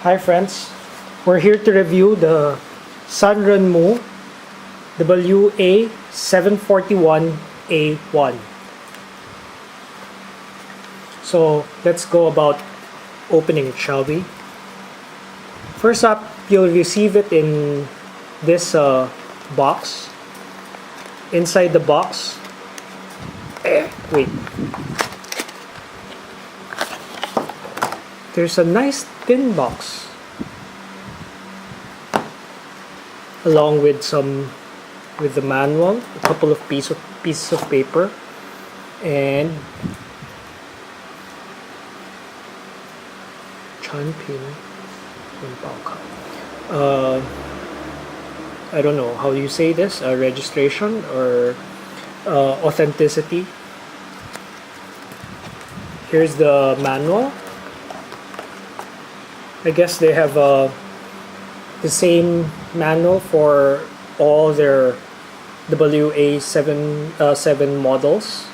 Hi friends, we're here to review the Sanrenmu WA741-A1. So let's go about opening it, shall we? First up, you'll receive it in this box. Inside the box, wait. There's a nice thin box along with the manual, a couple of pieces of paper, and I don't know how you say this, registration or authenticity. Here's the manual. I guess they have the same manual for all their WA7 models.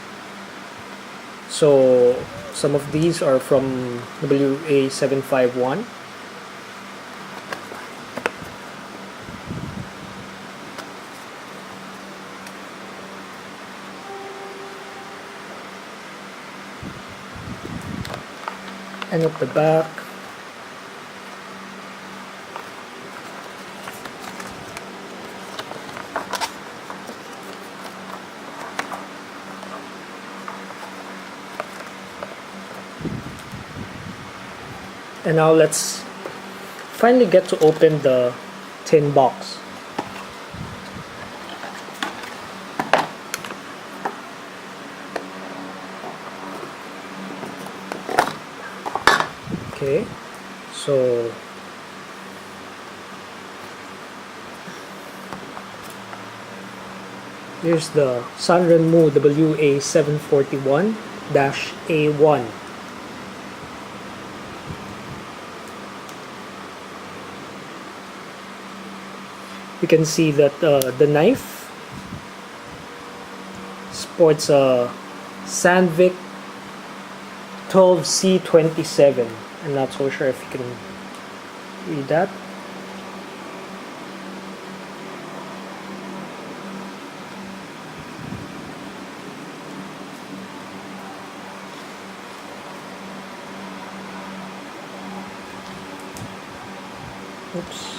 So some of these are from WA751. And at the back, and now let's finally get to open the tin box. Okay, so here's the Sanrenmu WA741-A1. You can see that the knife sports a Sandvik 12C27. I'm not so sure if you can read that. Oops.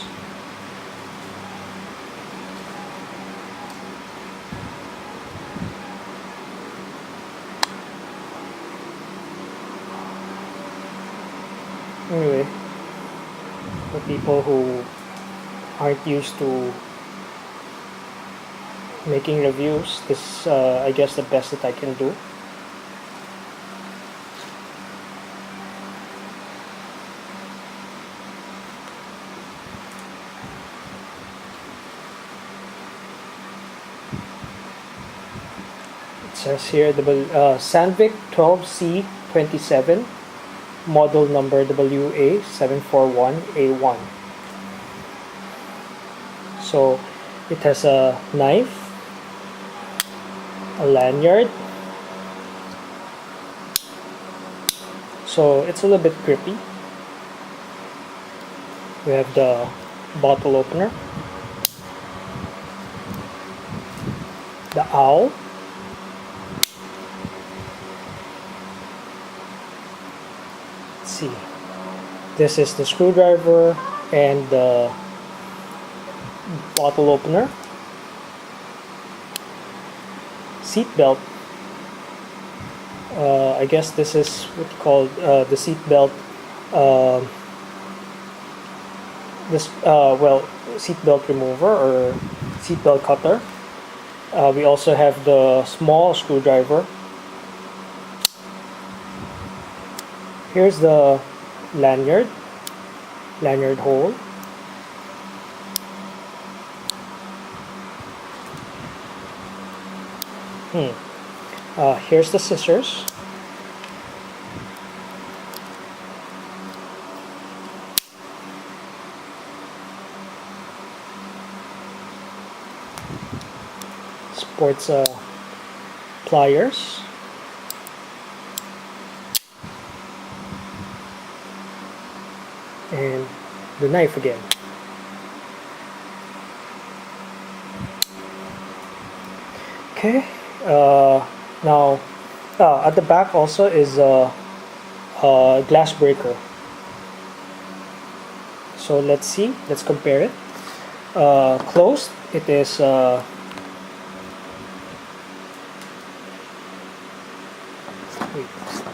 Anyway, for people who aren't used to making reviews, this is I guess the best that I can do. It says here the Sandvik 12C27, model number WA741-A1. So it has a knife, a lanyard, so it's a little bit grippy. We have the bottle opener, the owl, see, this is the screwdriver and the bottle opener, seat belt. I guess this is what's called the seat belt. Seat belt remover or seat belt cutter. We also have the small screwdriver. Here's the lanyard hole. Here's the scissors. Sports pliers. and the knife again. Okay, now at the back also is a glass breaker. So let's compare it. Closed, it is wait,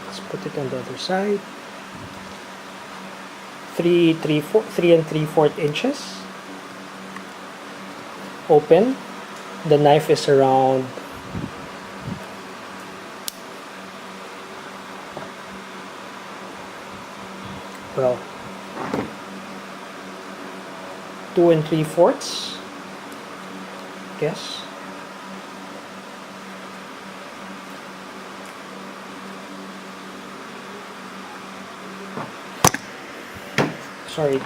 let's put it on the other side. 3 3/4 inches. Open, the knife is around well 2 3/4, guess. Sorry.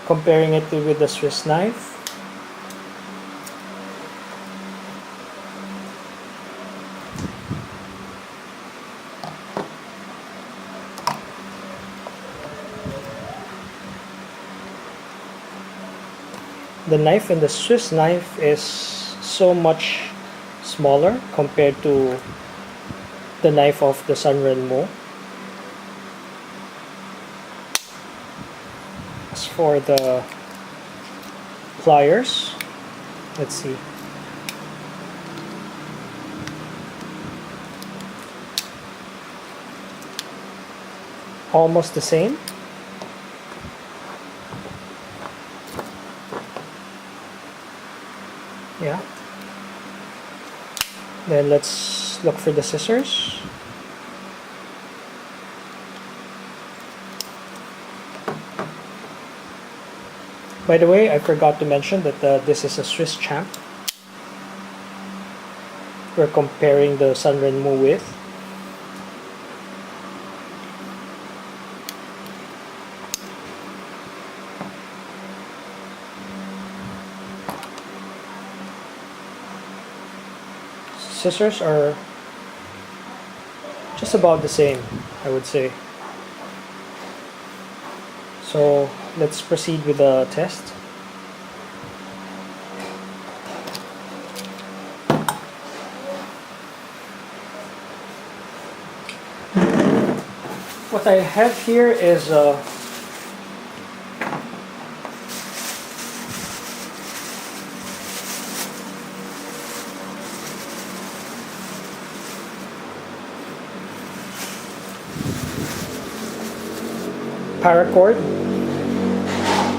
Comparing it with the Swiss knife, the knife in the Swiss knife is so much smaller compared to the knife of the Sanrenmu. As for the pliers, let's see. Almost the same. Yeah. Then let's look for the scissors. By the way, I forgot to mention that this is a Swiss champ we're comparing the Sanrenmu with. Scissors are just about the same, I would say. So let's proceed with the test. What I have here is paracord,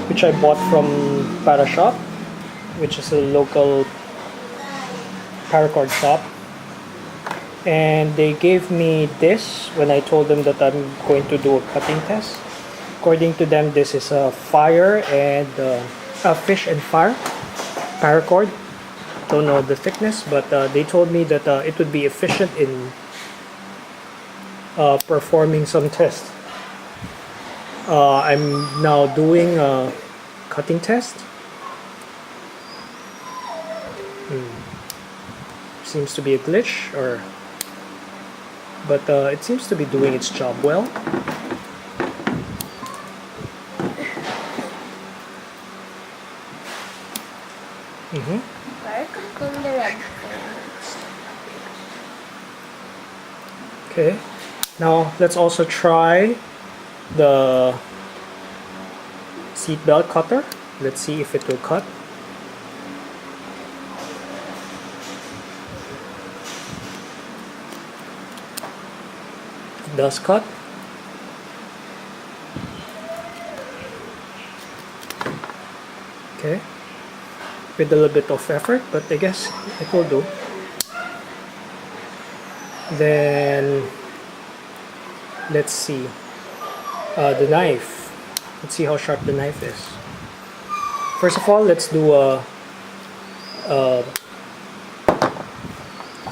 which I bought from Parashop, which is a local paracord shop, and they gave me this when I told them that I'm going to do a cutting test. According to them, this is a fire and a fish and fire paracord. Don't know the thickness, but they told me that it would be efficient in performing some tests. I'm now doing a cutting test. Seems to be a glitch, but it seems to be doing its job well. Okay, now let's also try the seatbelt cutter. Let's see if it will cut. It does cut. Okay, with a little bit of effort, but I guess it will do. Then let's see the knife. Let's see how sharp the knife is. First of all, let's do a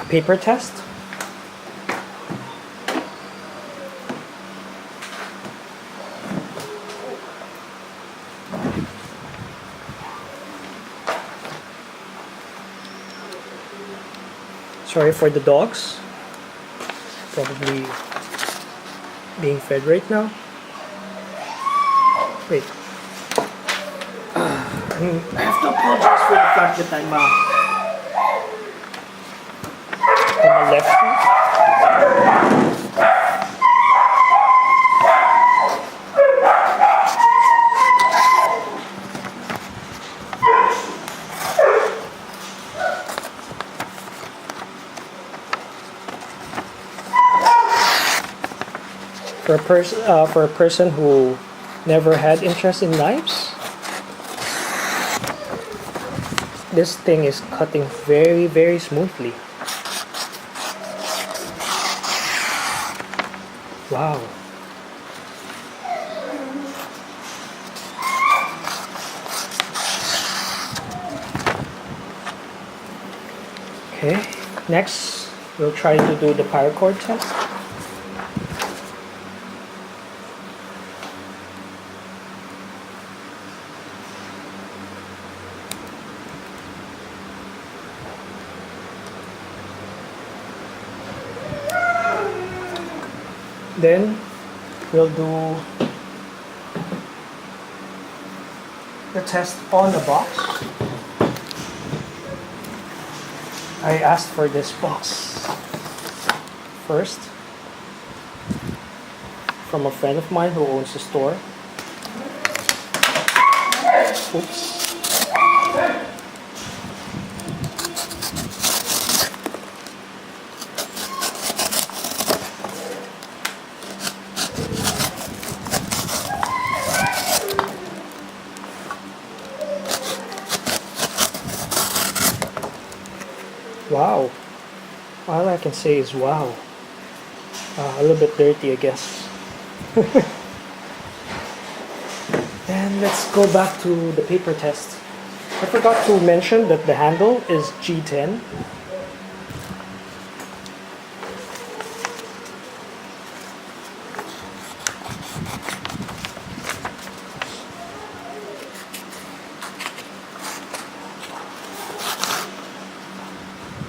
paper test. Sorry for the dogs. Probably being fed right now. Wait. I have to apologize for the fact that I'm on the left feet. For a person who never had interest in knives, this thing is cutting very, very smoothly. Wow. Okay, next we'll try to do the paracord test. Then we'll do the test on the box. I asked for this box first from a friend of mine who owns a store. Oops. Wow. All I can say is wow. A little bit dirty, I guess. And let's go back to the paper test. I forgot to mention that the handle is G10.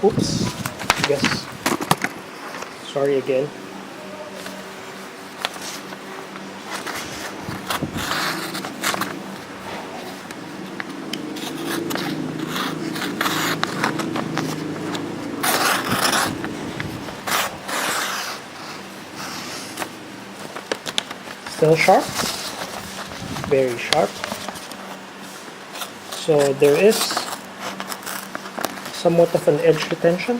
Oops, yes. Sorry again. Still sharp, very sharp. So there is somewhat of an edge retention.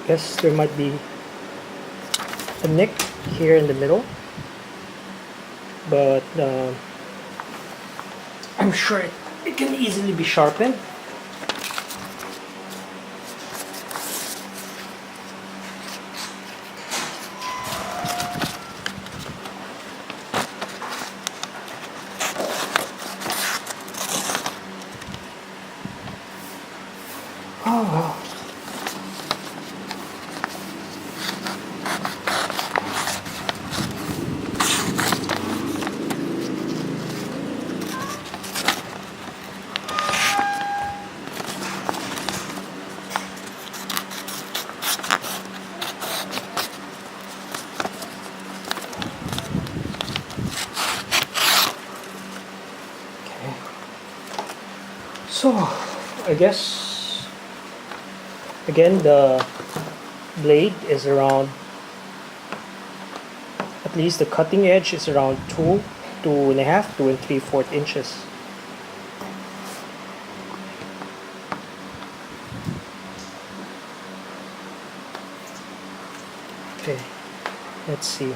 Guess there might be a nick here in the middle, but I'm sure it can easily be sharpened. Oh well. Okay. So I guess again, the blade is around, at least the cutting edge is around 2.5, 2 3/4 inches. Okay, let's see.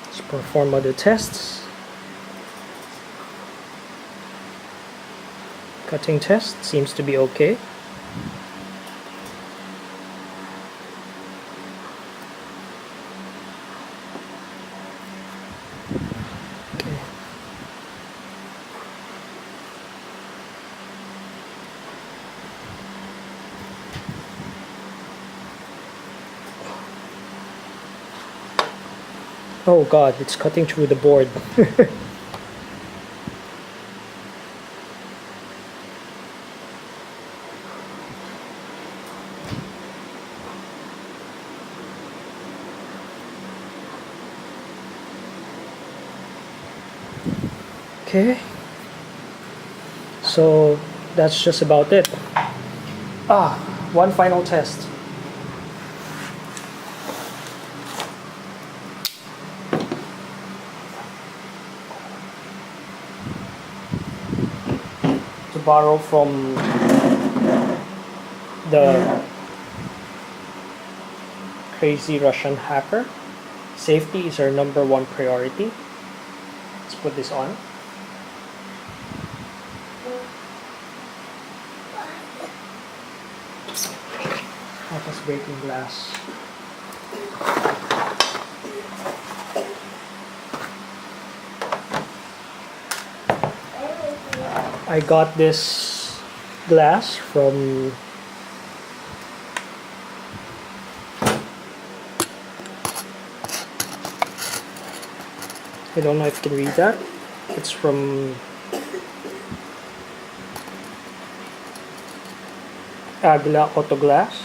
Let's perform other tests. Cutting test seems to be okay. Oh god, it's cutting through the board. Okay, so that's just about it. One final test. To borrow from the crazy Russian hacker, safety is our #1 priority. Let's put this on. That was breaking glass. I got this glass from I don't know if you can read that. It's from Agla Auto Glass.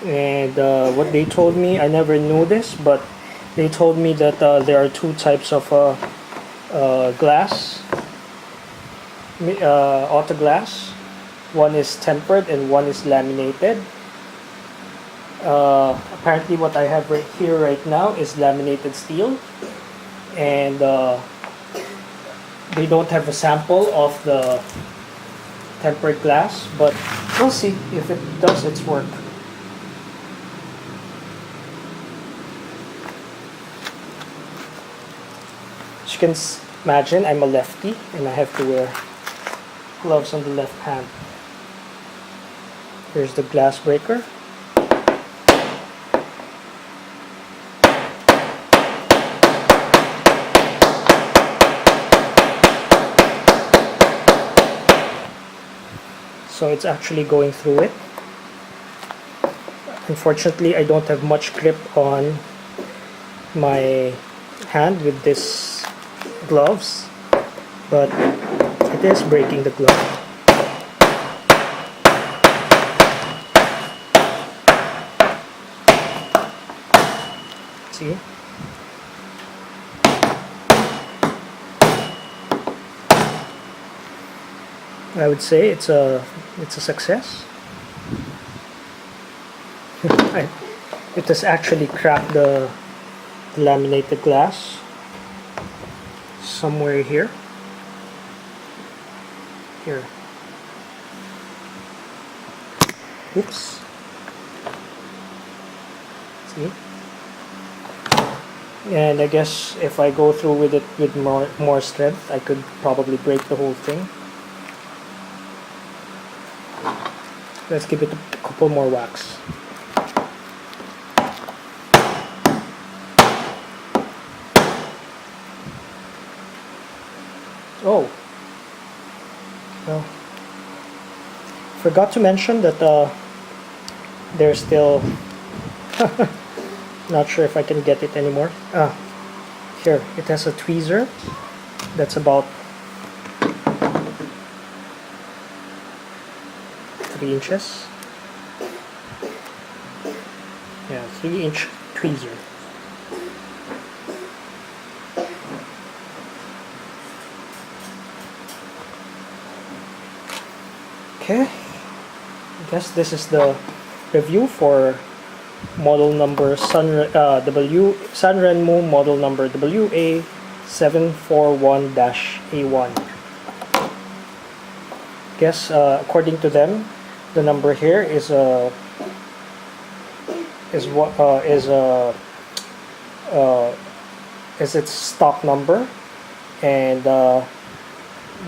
And what they told me, I never knew this, but they told me that there are two types of glass, auto glass. One is tempered and one is laminated. Apparently what I have right here right now is laminated steel, and they don't have a sample of the tempered glass, but we'll see if it does its work. As you can imagine, I'm a lefty and I have to wear gloves on the left hand. Here's the glass breaker. So it's actually going through it. Unfortunately, I don't have much grip on my hand with this gloves, but it is breaking the glove. See? I would say it's a success. It has actually cracked the laminated glass somewhere here. Oops. See? And I guess if I go through with it with more strength, I could probably break the whole thing. Let's give it a couple more whacks. Oh, well, forgot to mention that there's still not sure if I can get it anymore. Here it has a tweezer that's about 3 inches. Yeah, 3-inch tweezer. Okay, I guess this is the review for model number Sanrenmu model number WA741-A1. Guess according to them, the number here is its stock number, and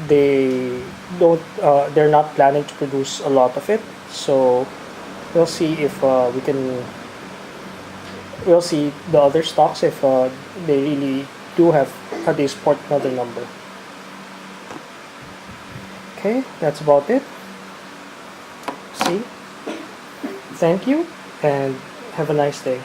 they're not planning to produce a lot of it, so we'll see if we'll see the other stocks if they really do have they support another number. Okay, that's about it. See, thank you and have a nice day.